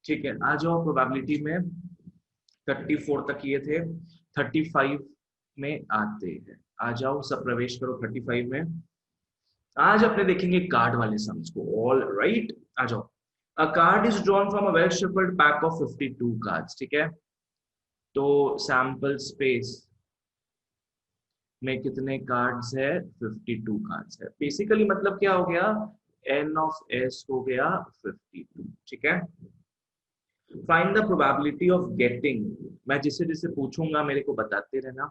ठीक है, आ जाओ प्रोबेबिलिटी में। 34 तक ये थे, 35 में आते हैं। आ जाओ सब प्रवेश करो 35 में। आज अपने देखेंगे कार्ड वाले सम्स को। ऑल राइट, आ जाओ। अ card is drawn from a well shuffled pack of 52 cards. ठीक है, तो सैंपल स्पेस में कितने कार्ड्स है? 52 कार्ड्स है। बेसिकली मतलब क्या हो गया? n ऑफ s हो गया 52। ठीक है, find the probability of getting. मैं जिसे जिसे पूछूंगा मेरे को बताते रहना।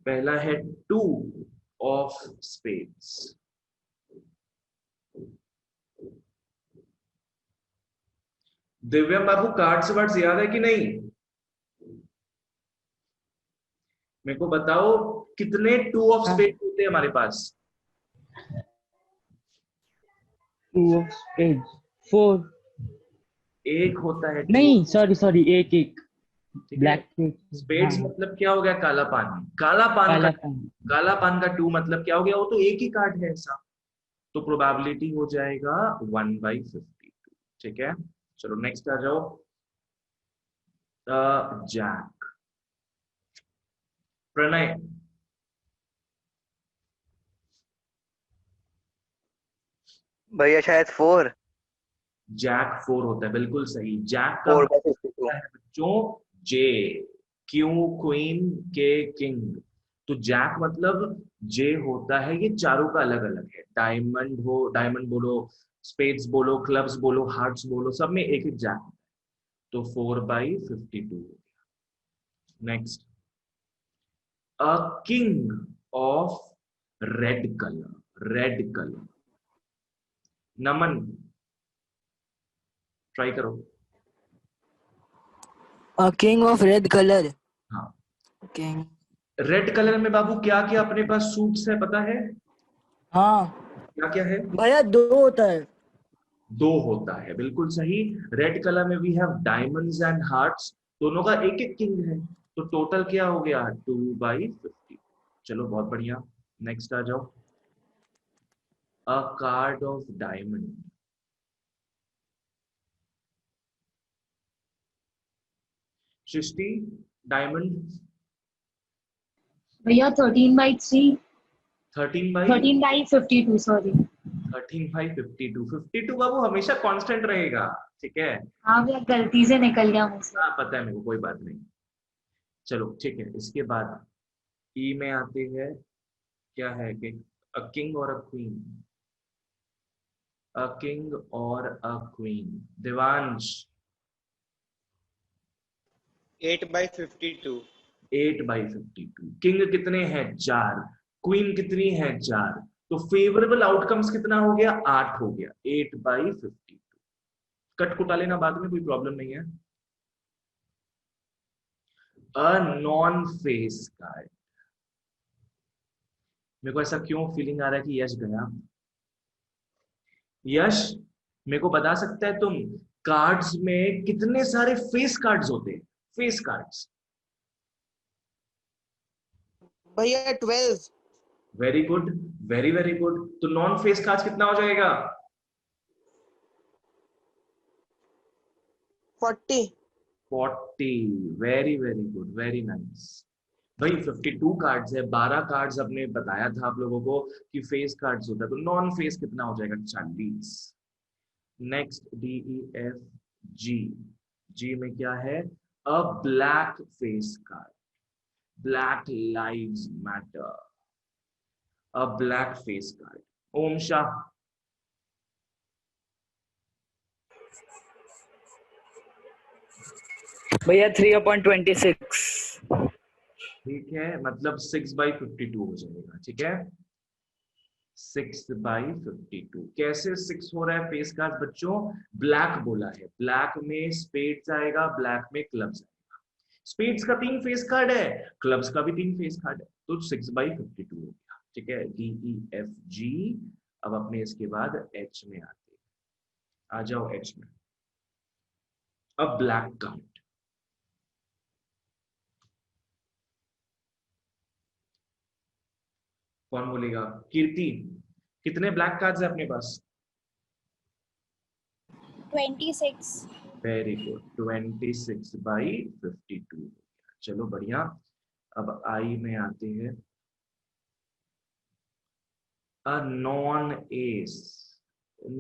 पहला है 2 ऑफ स्पेड्स। दिव्यम बाबू कार्ड्स वर्ड्स याद है कि नहीं? मेरे को बताओ कितने 2 ऑफ हाँ। स्पेड होते हैं हमारे पास? 2 ऑफ स्पेड 4। एक होता है 2। नहीं सॉरी एक एक ठीक है, ब्लैक। हाँ स्पेड्स मतलब क्या हो गया? काला पान। काला पान का, काला पान। काला पान का 2 मतलब क्या हो गया? वो तो एक ही कार्ड है ऐसा, तो प्रोबेबिलिटी हो जाएगा 1/52। ठीक है, चलो नेक्स्ट आ जाओ। जैक। प्रणय, भैया शायद 4। जैक 4 होता है, बिल्कुल सही। जैक का 4/52। है बच्चों जे, क्यू क्वीन के किंग। तो जैक मतलब जे होता है, ये चारों का अलग अलग है। डायमंड हो, डायमंड बोलो, स्पेड्स बोलो, क्लब्स बोलो, हार्ट्स बोलो, सब में एक एक जैक। तो 4/52। Next, a king of red colour. Red colour, Naman try करो। King of red colour. हाँ, किंग। रेड कलर में बाबू क्या क्या अपने पास सूट्स है पता है? हाँ क्या क्या है? भैया 2 होता है। 2 होता है, बिल्कुल सही। रेड कलर में we have diamonds and hearts, दोनों का एक एक किंग है। तो टोटल क्या हो गया? 2/50। चलो बहुत बढ़िया, नेक्स्ट आ जाओ। अ card of diamond. Srishti, diamond भैया 13/3। 13/52। 13/52 सॉरी। 52 बाबू हमेशा कांस्टेंट रहेगा। ठीक है, हाँ भैया गलती से निकल गया मुझसे। हाँ पता है मेरे को, कोई बात नहीं। चलो ठीक है, इसके बाद ई में आते हैं। क्या है कि अ किंग और अ क्वीन। अ किंग और अ क्वीन। देवांश। 8/52। 8/52। किंग कितने हैं? 4। क्वीन कितनी है? 4। तो फेवरेबल आउटकम्स कितना हो गया? 8 हो गया। 8/52। कट कुटा लेना बाद में, कोई प्रॉब्लम नहीं है। A non face card. मेरे को ऐसा क्यों फीलिंग आ रहा है कि यश गया? यश, मेरे को बता सकता है तुम, कार्ड्स में कितने सारे फेस कार्ड्स होते हैं? Face cards. भैया 12। Very good, very very good. तो नॉन फेस कार्ड्स कितना हो जाएगा? 40। 40। Very very good, very nice. भाई 52 कार्ड्स है, 12 कार्ड्स अपने बताया था आप लोगों को कि फेस कार्ड्स होता है, तो नॉन फेस कितना हो जाएगा? 40। Next, D E F G. G में क्या है? A black face card. Black lives matter. A black face card. Om Shah. भैया 3/26। ठीक है, मतलब 6/52 हो जाएगा। ठीक है, 6/52। कैसे 6 हो रहा है फेस कार्ड बच्चों? ब्लैक बोला है, ब्लैक में स्पेड्स आएगा, ब्लैक में क्लब्स आएगा। स्पेड्स का 3 फेस कार्ड है, क्लब्स का भी 3 फेस कार्ड है, तो 6/52 हो गया। ठीक है, डी ई एफ जी। अब अपने इसके बाद एच में आते हैं। आ जाओ एच में। अब ब्लैक कार्ड। कौन बोलेगा? कीर्ति, कितने ब्लैक कार्ड्स है अपने पास? 26. Very good, 26/52। चलो बढ़िया। अब आई में आते हैं। A non S,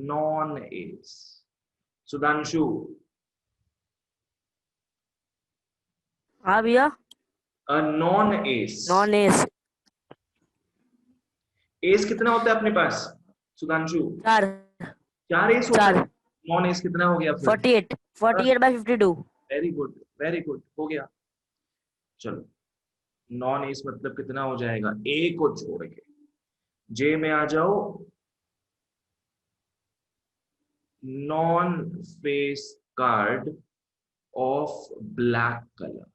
non S. Sudhanshu, हाँ भैया। A non S. Non S S कितना होता है अपने पास सुधांशु? 4 4 एस होता है। 4 नॉन एस कितना हो गया फिर? 48/52। वेरी गुड, वेरी गुड, हो गया। चलो, नॉन एस मतलब कितना हो जाएगा? ए को छोड़ के। जे में आ जाओ। Non face card of black colour.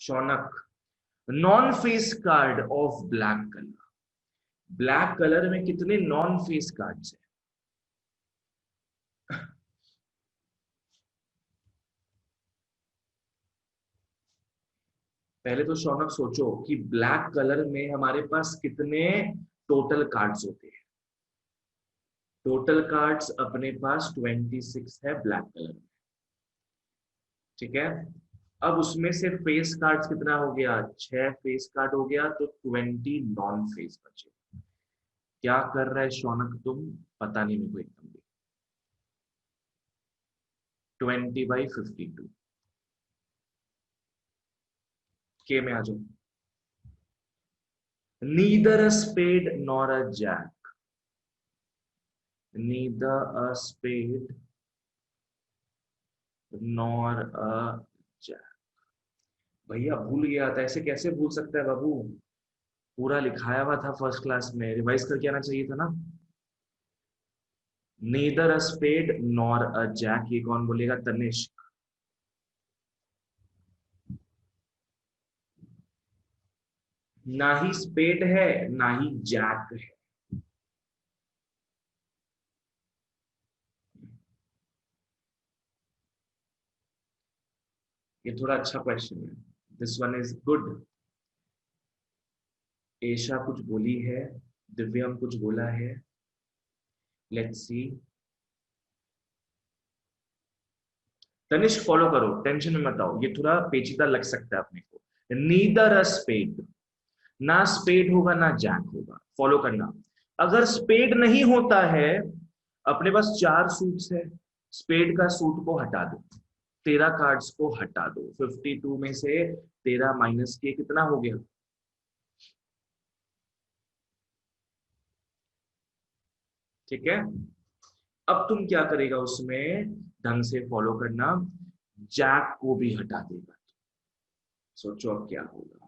Shaunak, non face card of black colour. Black colour में कितने नॉन फेस कार्ड्स हैं? पहले तो शौनक सोचो कि ब्लैक कलर में हमारे पास कितने टोटल कार्ड्स होते हैं। टोटल कार्ड्स अपने पास 26 है ब्लैक कलर में, ठीक है। अब उसमें से फेस कार्ड्स कितना हो गया? 6 फेस कार्ड हो गया, तो 20 नॉन फेस बचे। क्या कर रहा है शौनक तुम? पता नहीं मेरे को एकदम भी। 20/52 के में आ जाओ। Neither a spade nor a jack. Neither a spade nor a jack. भैया भूल गया था, ऐसे कैसे भूल सकता है बाबू? पूरा लिखाया हुआ था फर्स्ट क्लास में, रिवाइज करके आना चाहिए था ना। Neither a spade nor a jack, ये कौन बोलेगा? तनिष्क। ना ही स्पेड है ना ही जैक है। ये थोड़ा अच्छा क्वेश्चन है। This one is good. Esha कुछ बोली है, दिव्यम कुछ बोला है। Let's see. तनिष्क फॉलो करो, टेंशन में मत आओ, ये थोड़ा पेचीदा लग सकता है अपने को। नीदर अ स्पेड, ना स्पेड होगा ना जैक होगा। फॉलो करना। अगर स्पेड नहीं होता है, अपने पास 4 सूट्स है, स्पेड का सूट को हटा दो, 13 कार्ड्स को हटा दो। 52 में से 13 माइनस के कितना हो गया? ठीक है। अब तुम क्या करेगा उसमें, ढंग से फॉलो करना। जैक को भी हटा देगा। सोचो अब क्या होगा।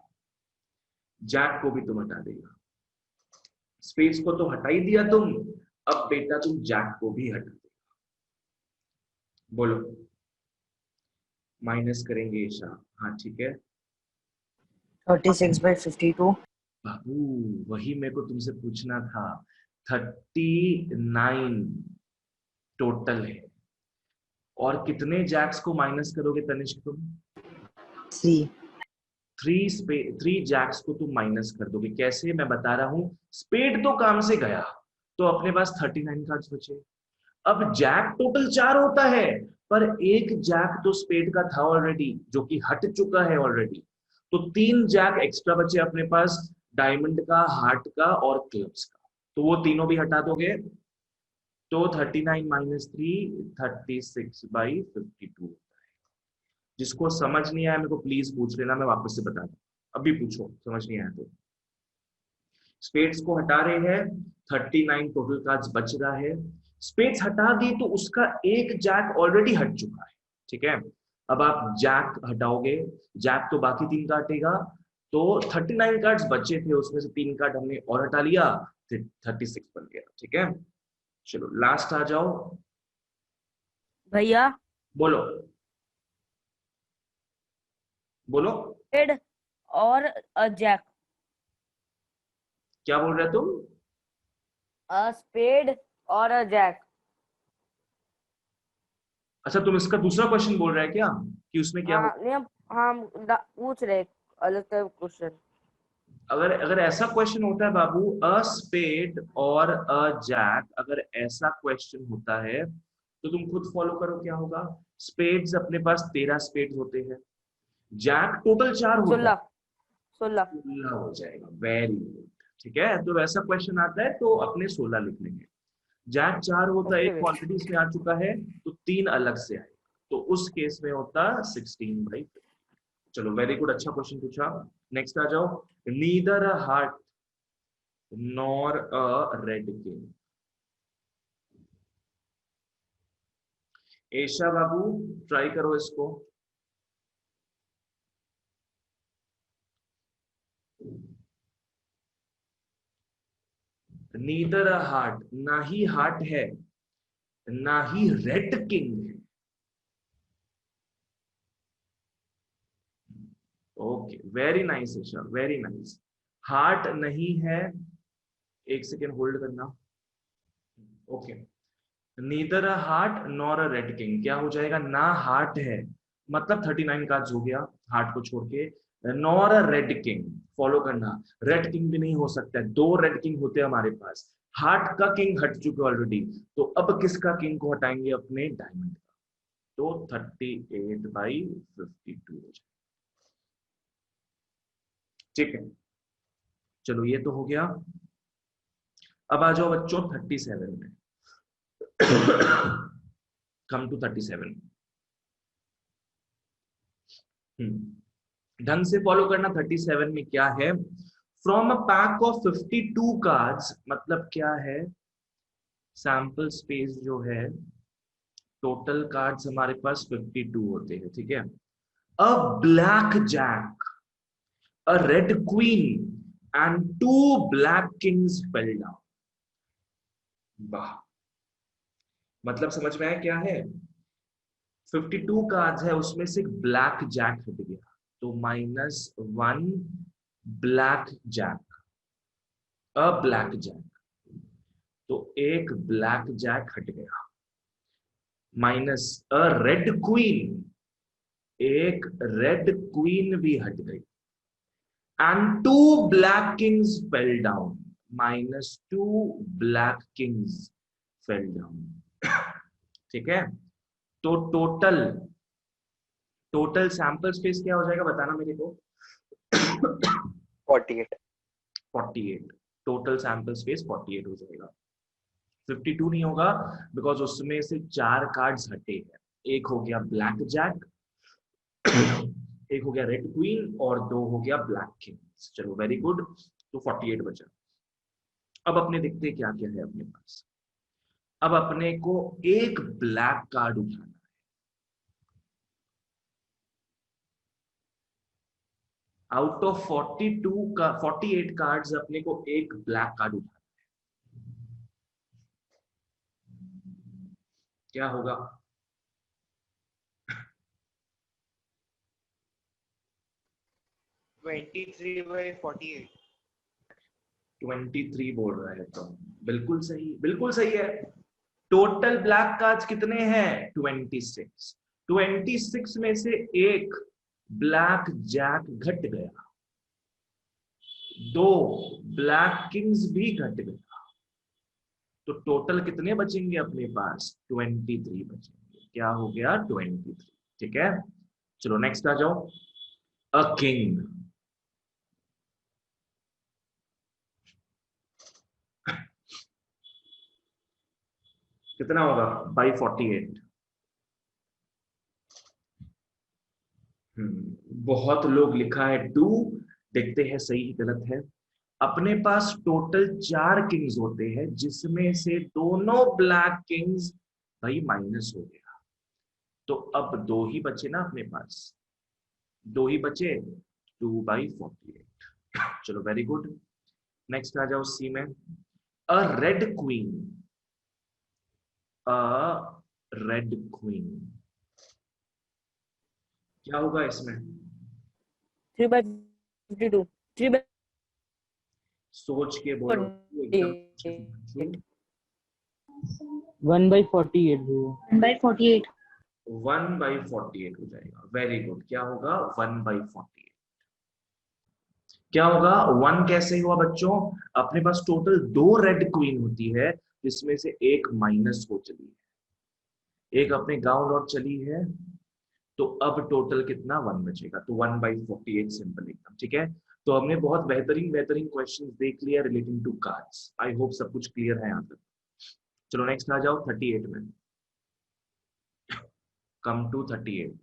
जैक को भी तुम हटा देगा। स्पेस को तो हटा ही दिया तुम, अब बेटा तुम जैक को भी हटा देगा। बोलो। माइनस करेंगे ईशा। हाँ ठीक है। 36/52. बाबू वही मेरे को तुमसे पूछना था। 39 टोटल है, और कितने जैक्स को माइनस करोगे तनिष्क तुम? 3. 3 जैक्स को तुम माइनस कर दोगे। कैसे, मैं बता रहा हूं। स्पेड तो काम से गया, तो अपने पास 39 कार्ड्स बचे। अब जैक टोटल 4 होता है, पर एक जैक तो स्पेड का था ऑलरेडी, जो कि हट चुका है ऑलरेडी। तो 3 जैक एक्स्ट्रा बचे अपने पास, डायमंड का, हार्ट का और क्लब्स का। तो वो तीनों भी हटा दोगे, तो 39 - 3 36/52। जिसको समझ नहीं आया मेरे को प्लीज पूछ लेना, मैं वापस से बता दूं। अभी पूछो, समझ नहीं आया तो। स्पेड्स को हटा रहे हैं, 39 टोटल कार्ड्स बच रहा है। स्पेड्स हटा दी तो उसका एक जैक ऑलरेडी हट चुका है, ठीक है। अब आप जैक हटाओगे, जैक तो बाकी 3 काटेगा, तो 39 कार्ड्स बचे थे, उसमें से 3 कार्ड हमने और हटा लिया, फिर 36 बन गया, ठीक है। चलो लास्ट आ जाओ। भैया बोलो बोलो। स्पेड और जैक। क्या बोल रहे तुम? स्पेड और जैक। अच्छा तुम इसका दूसरा क्वेश्चन बोल रहे हैं क्या, कि उसमें क्या हाँ हो? नहीं, हम पूछ रहे अलग टाइप क्वेश्चन। अगर अगर ऐसा क्वेश्चन होता है बाबू, अ स्पेड और अ जैक, अगर ऐसा क्वेश्चन होता है तो तुम खुद फॉलो करो क्या होगा। स्पेड्स अपने पास 13 स्पेड्स होते हैं, जैक टोटल 4 होता है, 16 16 16 हो जाएगा। वेरी गुड, ठीक है। तो वैसा क्वेश्चन आता है तो अपने 16 लिख लेंगे। जैक 4 होता है, ओके एक भाई। क्वांटिटी इसमें आ चुका है, तो 3 अलग से आएगा, तो उस केस में होता 16/50। चलो वेरी गुड, अच्छा क्वेश्चन पूछा। नेक्स्ट आ जाओ। Neither a heart nor a red king. Esha Babu try करो इसको। नीदर अ हार्ट, ना ही हार्ट है ना ही रेड किंग है। Okay, very nice Esha, very nice. Heart नहीं है, एक सेकेंड होल्ड करना। Okay, neither a heart nor a red king, क्या हो जाएगा, ना हार्ट है मतलब 39 कार्ड्स हो गया हार्ट को छोड़ के, नॉर अ रेड किंग, फॉलो करना, रेड किंग भी नहीं हो सकता है, 2 रेड किंग होते हैं हमारे पास, हार्ट का किंग हट चुके ऑलरेडी, तो अब किसका किंग को हटाएंगे, अपने डायमंड का, तो 38/52 हो जाएगा। ठीक है, चलो ये तो हो गया। अब आ जाओ बच्चों 37 में। Come to 37। ढंग से फॉलो करना। 37 में क्या है, from a pack of 52 cards, मतलब क्या है, सैंपल स्पेस जो है, टोटल कार्ड्स हमारे पास 52 होते हैं, ठीक है। A black jack, a red queen and 2 black kings fell down. वाह, मतलब समझ में आया क्या है, 52 कार्ड्स है, उसमें से एक ब्लैक जैक हट गया, तो -1 black jack, a black jack, तो एक ब्लैक जैक हट गया, माइनस अ रेड क्वीन, एक रेड क्वीन भी हट गई, and 2 black kings fell down, -2 black kings fell down. ठीक है, तो टोटल टोटल सैंपल स्पेस क्या हो जाएगा बताना मेरे को। 48। 48, टोटल सैंपल स्पेस 48 हो जाएगा, 52 नहीं होगा, बिकॉज उसमें से 4 कार्ड्स हटे हैं, एक हो गया ब्लैक जैक, एक हो गया रेड क्वीन, और 2 हो गया ब्लैक किंग। चलो वेरी गुड, तो 48 बचा। अब अपने देखते हैं क्या क्या है अपने पास। अब अपने को एक ब्लैक कार्ड उठाना है, आउट ऑफ 42 का 48 कार्ड्स अपने को एक ब्लैक कार्ड उठाना है, क्या होगा, 23/48। 23 बोल रहा है, तो बिल्कुल सही, बिल्कुल सही है। टोटल ब्लैक कार्ड्स कितने हैं, 26। 26 में से एक ब्लैक जैक घट गया, 2 ब्लैक किंग्स भी घट गया, तो टोटल कितने बचेंगे अपने पास, 23 बचेंगे, क्या हो गया 23। ठीक है, चलो नेक्स्ट आ जाओ। अ किंग, कितना होगा बाई 48। बहुत लोग लिखा है 2, देखते हैं सही गलत है। अपने पास टोटल 4 किंग्स होते हैं, जिसमें से दोनों ब्लैक किंग्स भाई माइनस हो गया, तो अब 2 ही बचे ना अपने पास, 2 ही बचे, 2/48। चलो वेरी गुड, नेक्स्ट आ जाओ सी में। अ रेड क्वीन, अ रेड क्वीन, क्या होगा इसमें, 3/52 3/48 सोच के बोलो, एकदम अच्छे से बच्चों। 1/48 भैया। 1/48। 1/48 हो जाएगा, वेरी गुड, क्या होगा 1/48। क्या होगा, 1 कैसे हुआ बच्चों, अपने पास टोटल 2 रेड क्वीन होती है जिसमें से एक माइनस हो चली है, एक अपने गांव लौट चली है, तो अब टोटल कितना 1 बचेगा, तो 1/48 सिंपल एकदम, ठीक है। तो हमने बहुत बेहतरीन बेहतरीन क्वेश्चंस देख लिया relating to cards, I hope सब कुछ क्लियर है यहाँ तक। चलो नेक्स्ट आ जाओ 38 में, कम टू 38।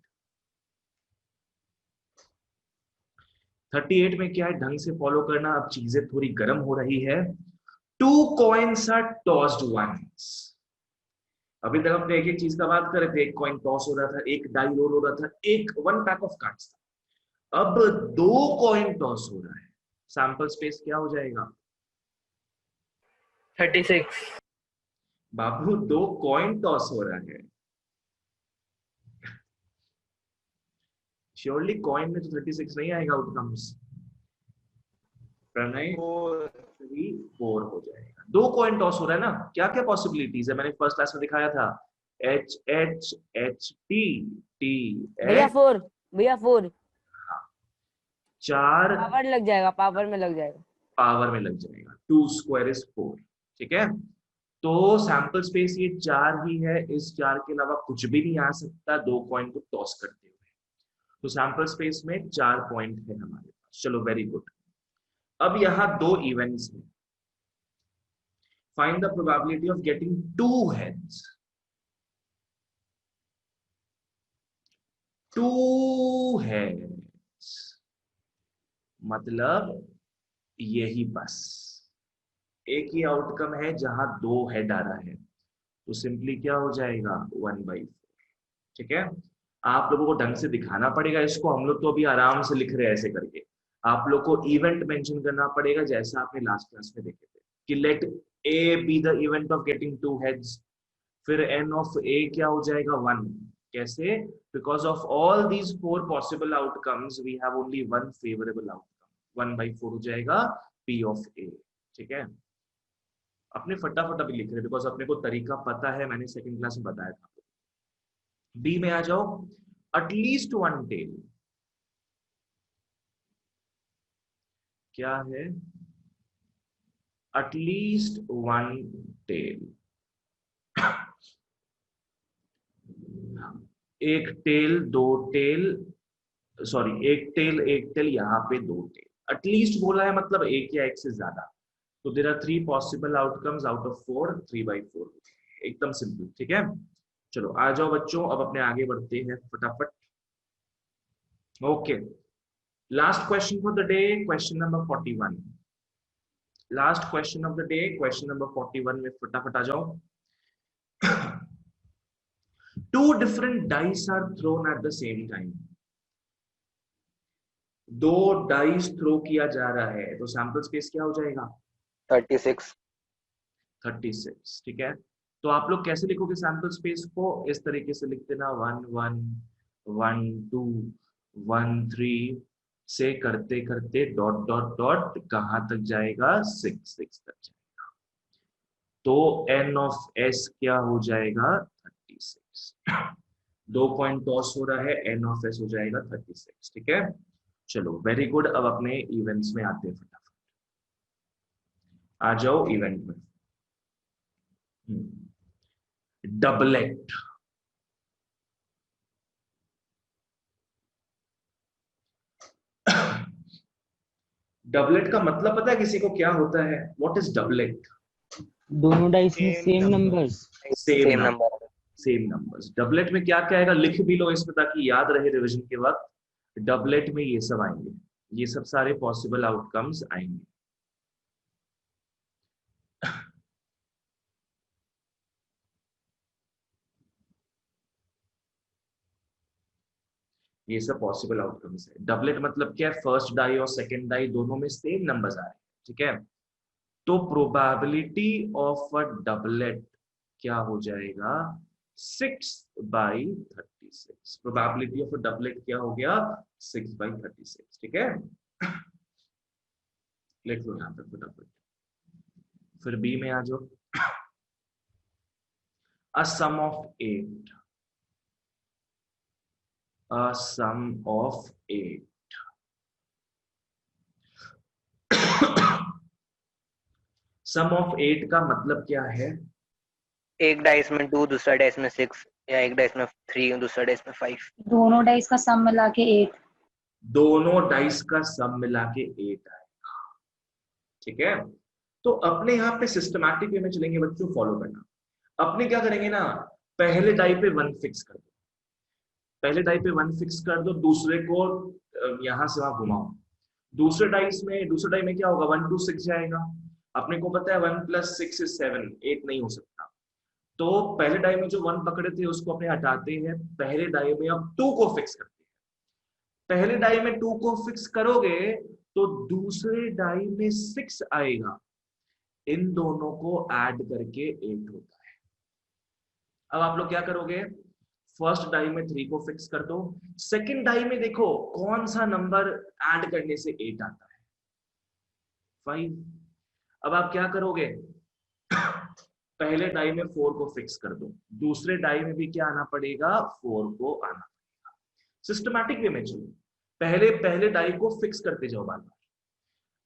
38 में क्या है, ढंग से फॉलो करना, अब चीजें थोड़ी गर्म हो रही है। 2 coins are tossed once। अभी तक हमने एक एक चीज का बात कर रहे थे, एक कॉइन टॉस हो रहा था, एक डाई रोल हो रहा था, एक 1 पैक ऑफ कार्ड्स था। अब 2 कॉइन टॉस हो रहा है, सैंपल स्पेस क्या हो जाएगा 36। बाबू, 2 कॉइन टॉस हो रहा है, श्योरली कॉइन में तो 36 नहीं आएगा आउटकम्स, प्रणय 4 हो जाएगा। 2 कॉइन टॉस हो रहा है ना, क्या क्या पॉसिबिलिटीज है, मैंने फर्स्ट क्लास में दिखाया था, H H H T T भैया एच, 4, भैया 4 4 पावर लग जाएगा, पावर में लग जाएगा। पावर में लग जाएगा, 2 स्क्वायर इज 4, ठीक है। तो सैंपल स्पेस ये 4 ही है, इस 4 के अलावा कुछ भी नहीं आ सकता 2 कॉइन को टॉस करते हुए। तो सैंपल स्पेस में 4 पॉइंट है हमारे पास, चलो वेरी गुड। अब यहाँ 2 इवेंट्स हैं, find the probability of getting 2 heads. 2 heads मतलब यही बस एक ही आउटकम है जहां 2 हेड आ रहा है, तो सिंपली क्या हो जाएगा 1/4, ठीक है। आप लोगों को ढंग से दिखाना पड़ेगा इसको, हम लोग तो अभी आराम से लिख रहे हैं ऐसे करके, आप लोग को इवेंट मेंशन करना पड़ेगा जैसा आपने लास्ट क्लास में देखे थे कि let A B the event of getting 2 heads, फिर एन ऑफ ए क्या हो जाएगा 1, कैसे, because of all these 4 possible outcomes we have only 1 favourable outcome, 1/4 हो जाएगा पी ऑफ ए, ठीक है। अपने फटाफट अभी लिख रहे हैं बिकॉज अपने को तरीका पता है, मैंने सेकंड क्लास में बताया था। बी में आ जाओ, एटलीस्ट 1 टेल, क्या है एटलीस्ट 1 टेल, एक टेल 2 टेल, सॉरी एक टेल यहाँ पे 2 टेल, एटलीस्ट बोला है मतलब एक या एक से ज्यादा, तो there are 3 possible outcomes out of 4, 3/4, एकदम सिंपल, ठीक है। चलो आ जाओ बच्चों, अब अपने आगे बढ़ते हैं फटाफट। Okay, last question for the day, question number 41, last question of the day, question number 41 में फटाफट आ जाओ। 2 different dice are thrown at the same time। 2 dice throw किया जा रहा है, तो सैंपल स्पेस क्या हो जाएगा 36। 36, ठीक है। तो आप लोग कैसे लिखोगे सैंपल स्पेस को, इस तरीके से लिख देना 1 1 1 2 1 3 से करते करते डॉट डॉट डॉट कहां तक जाएगा 6 6 तक जाएगा, तो एन ऑफ एस क्या हो जाएगा 36। 2 पॉइंट टॉस हो रहा है, एन ऑफ एस हो जाएगा 36, ठीक है। चलो वेरी गुड, अब अपने इवेंट्स में आते हैं फटाफट, आ जाओ इवेंट में। डबलेट, डबलेट का मतलब पता है किसी को क्या होता है, व्हाट इज डबलेट, दोनों डाइस में Same same numbers। Numbers. Same same number, number. Same numbers. Doublet में क्या क्या आएगा, लिख भी लो इसमें ताकि याद रहे रिवीजन के वक्त, डबलेट में ये सब आएंगे, ये सब सारे पॉसिबल आउटकम्स आएंगे। ये सब पॉसिबल आउटकम्स है। डबलेट मतलब क्या है, फर्स्ट डाई और सेकंड डाई दोनों में सेम नंबर्स आ रहे हैं, ठीक है। तो प्रोबेबिलिटी ऑफ अ डबलेट क्या हो जाएगा 6/36, प्रोबेबिलिटी ऑफ अ डबलेट क्या हो गया 6/36, ठीक है। लिख लो यहाँ पे फटाफट, फिर बी में आ जाओ, a sum of 8, a sum of 8, sum of 8 का मतलब क्या है? एक डाइस में 2, दूसरा डाइस में 6, या एक डाइस में 3, दूसरा डाइस में 5। दोनों डाइस का सम मिला के 8। दोनों डाइस का सम मिला के 8 आएगा। ठीक है, तो अपने यहाँ पे सिस्टमैटिक वे में चलेंगे बच्चों, फॉलो करना। अपने क्या करेंगे ना, पहले डाई पे 1 फिक्स कर दो, पहले डाई पे 1 फिक्स कर दो, दूसरे को यहां से वहां घुमाओ। दूसरे डाई में क्या होगा, 1 2 6 जाएगा। अपने को पता है 1 + 6 = 7, 8 नहीं हो सकता। तो पहले डाई में जो 1 पकड़े थे उसको अपने हटाते हैं, पहले डाई में अब 2 को फिक्स करते हैं। पहले डाई में 2 को फिक्स करोगे तो दूसरे डाई में 6 आएगा, इन दोनों को ऐड करके 8 होता है। अब आप लोग क्या करोगे, फर्स्ट डाई में 3 को फिक्स कर दो, सेकंड डाई में देखो कौन सा नंबर ऐड करने से 8 आता है, 5। अब आप क्या करोगे, पहले डाई में 4 को फिक्स कर दो, दूसरे डाई में भी क्या आना पड़ेगा, 4 को आना पड़ेगा। सिस्टमैटिक वे में चलो, पहले डाई को फिक्स करते जाओ बार बार।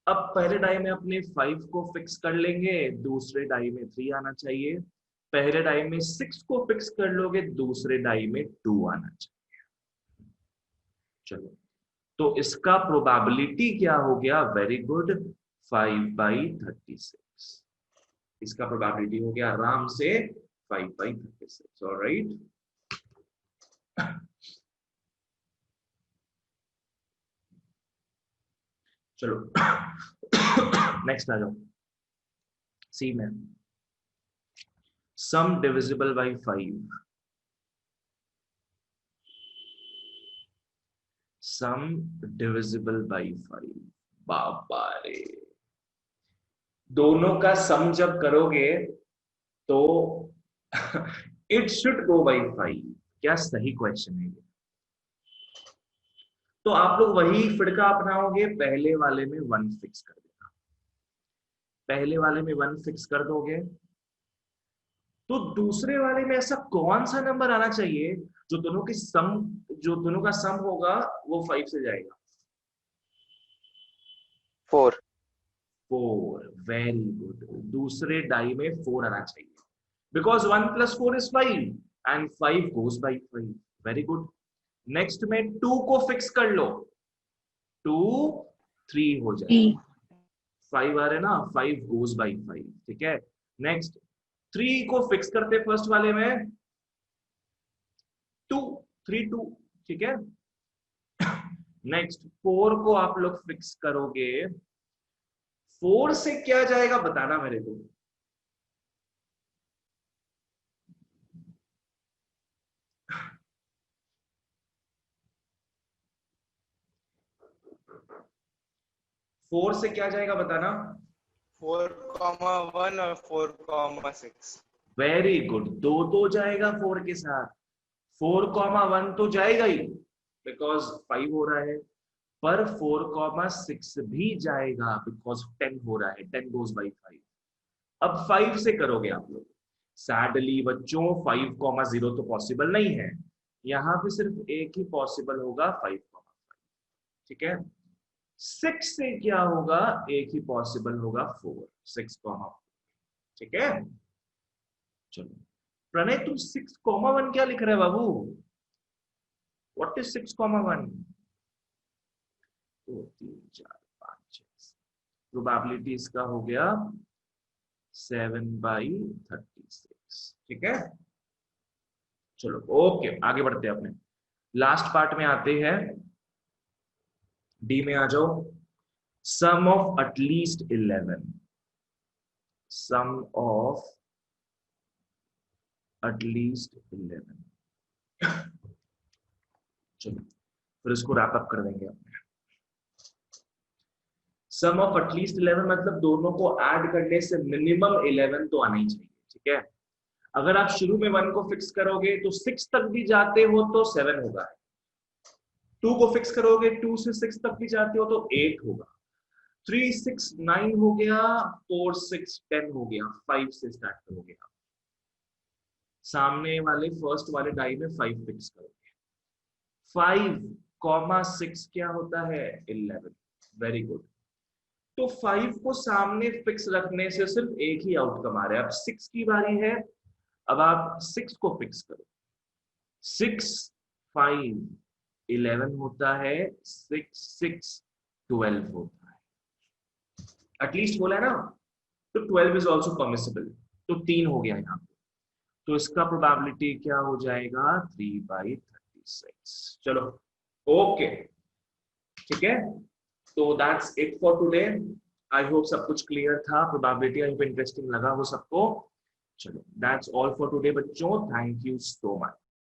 अब पहले डाई में अपने 5 को फिक्स कर लेंगे, दूसरे डाई में 3 आना चाहिए। पहले डाई में 6 को फिक्स कर लोगे, दूसरे डाई में 2 आना चाहिए। चलो, तो इसका प्रोबेबिलिटी क्या हो गया, वेरी गुड, 5/36। इसका प्रोबेबिलिटी हो गया आराम से 5/36। ऑलराइट, चलो नेक्स्ट आ जाओ। सी में sum divisible by 5, sum divisible by 5। बाबा रे, दोनों का सम जब करोगे तो इट शुड गो बाय 5। क्या सही क्वेश्चन है ये। तो आप लोग वही फिड़का अपनाओगे, पहले वाले में 1 फिक्स कर देना, पहले वाले में 1 फिक्स कर दोगे तो दूसरे वाले में ऐसा कौन सा नंबर आना चाहिए जो दोनों का सम होगा वो 5 से जाएगा। 4। 4, वेरी गुड। दूसरे डाई में 4 आना चाहिए, because 1 + 4 = 5 and 5 goes by 5। Very good. Next में 2 को फिक्स कर लो, 2 3 हो जाएगा, 5 आ रहे ना, 5 goes by 5। ठीक है, नेक्स्ट 3 को फिक्स करते फर्स्ट वाले में, 2 3 2। ठीक है, नेक्स्ट 4 को आप लोग फिक्स करोगे, 4 से क्या जाएगा बताना मेरे को। फोर से क्या जाएगा बताना। 4,1 और 4,6। वेरी गुड, 2 जाएगा 4 के साथ, 4,1 तो जाएगा ही बिकॉज 5 हो रहा है, पर 4,6 भी जाएगा बिकॉज 10 हो रहा है, 10 goes by 5। अब 5 से करोगे आप लोग, सैडली बच्चों 5,0 तो पॉसिबल नहीं है, यहां पे सिर्फ एक ही पॉसिबल होगा 5,5। ठीक है, 6 से क्या होगा, एक ही पॉसिबल होगा 4, 6,4। ठीक है, चलो प्रणय तुम 6,1 क्या लिख रहे हो बाबू, व्हाट इज 6,1? 2 3 4 5 6, प्रोबेबिलिटी इसका हो गया 7/36। ठीक है, चलो ओके, आगे बढ़ते हैं अपने लास्ट पार्ट में आते हैं, डी में आ जाओ। Sum of at least 11, sum of at least 11। चलो फिर इसको रैप अप कर देंगे अपने। सम ऑफ एटलीस्ट 11 मतलब दोनों को ऐड करने से मिनिमम 11 तो आना ही चाहिए। ठीक है, अगर आप शुरू में 1 को फिक्स करोगे तो 6 तक भी जाते हो तो 7 होगा, 2 को फिक्स करोगे 2 से 6 तक भी जाते हो तो 8 होगा, 3 6 9 हो गया, 4 6 10 हो गया, 5 से स्टार्ट करोगे आप, सामने वाले फर्स्ट वाले डाई में 5 फिक्स करोगे, 5,6 क्या होता है 11। वेरी गुड, तो 5 को सामने फिक्स रखने से सिर्फ एक ही आउटकम आ रहा है। अब 6 की बारी है, अब आप 6 को फिक्स करो। 6 5 11 होता है, 6 6 12 होता है। एटलीस्ट बोला है ना, तो 12 इज ऑल्सो परमिसिबल, तो 3 हो गया यहाँ पे। तो इसका प्रोबेबिलिटी क्या हो जाएगा 3/36। चलो ओके, ठीक है। तो that's it for today. I hope सब कुछ क्लियर था, प्रोबेबिलिटी आई होप इंटरेस्टिंग लगा हो सबको। चलो दैट्स ऑल फॉर टुडे बच्चों, थैंक यू सो मच।